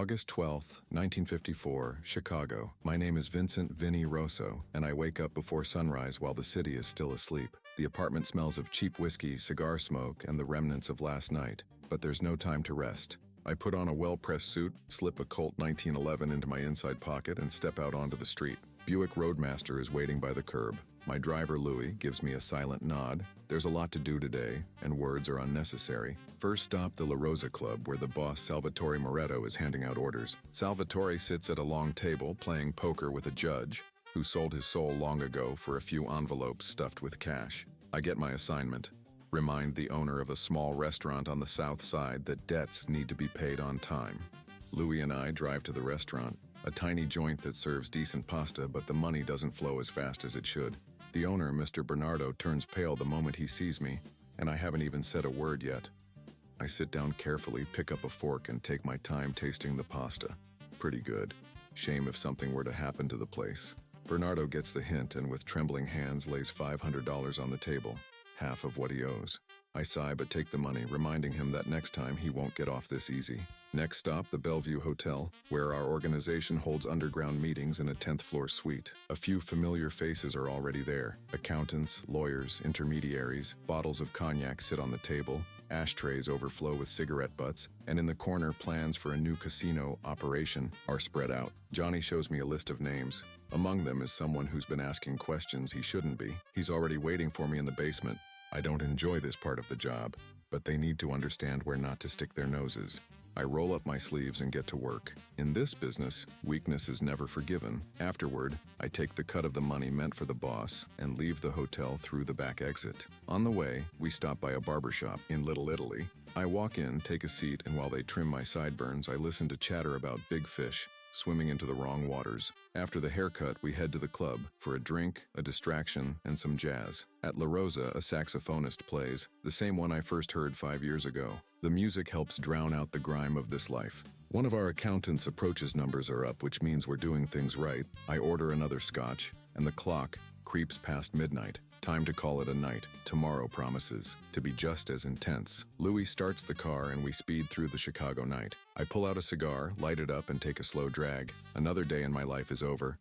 August 12th, 1954, Chicago. My name is Vincent Vinny Rosso, and I wake up before sunrise while the city is still asleep. The apartment smells of cheap whiskey, cigar smoke, and the remnants of last night, but there's no time to rest. I put on a well-pressed suit, slip a Colt 1911 into my inside pocket, and step out onto the street. Buick Roadmaster is waiting by the curb. My driver, Louie, gives me a silent nod. There's a lot to do today, and words are unnecessary. First stop, the La Rosa Club, where the boss, Salvatore Moretto, is handing out orders. Salvatore sits at a long table, playing poker with a judge, who sold his soul long ago for a few envelopes stuffed with cash. I get my assignment. Remind the owner of a small restaurant on the south side that debts need to be paid on time. Louie and I drive to the restaurant, a tiny joint that serves decent pasta, but the money doesn't flow as fast as it should. The owner, Mr. Bernardo, turns pale the moment he sees me, and I haven't even said a word yet. I sit down carefully, pick up a fork, and take my time tasting the pasta. Pretty good. Shame if something were to happen to the place. Bernardo gets the hint and with trembling hands lays $500 on the table, half of what he owes. I sigh but take the money, reminding him that next time he won't get off this easy. Next stop, the Bellevue Hotel, where our organization holds underground meetings in a 10th floor suite. A few familiar faces are already there. Accountants, lawyers, intermediaries, bottles of cognac sit on the table, ashtrays overflow with cigarette butts, and in the corner plans for a new casino operation are spread out. Johnny shows me a list of names. Among them is someone who's been asking questions he shouldn't be. He's already waiting for me in the basement. I don't enjoy this part of the job, but they need to understand where not to stick their noses. I roll up my sleeves and get to work. In this business, weakness is never forgiven. Afterward, I take the cut of the money meant for the boss and leave the hotel through the back exit. On the way, we stop by a barbershop in Little Italy. I walk in, take a seat, and while they trim my sideburns, I listen to chatter about big fish swimming into the wrong waters. After the haircut, we head to the club for a drink, a distraction, and some jazz. At La Rosa, a saxophonist plays, the same one I first heard 5 years ago. The music helps drown out the grime of this life. One of our accountants approaches numbers are up, which means we're doing things right. I order another scotch, and the clock creeps past midnight. Time to call it a night. Tomorrow promises to be just as intense. Louis starts the car and we speed through the Chicago night. I pull out a cigar, light it up, and take a slow drag. Another day in my life is over.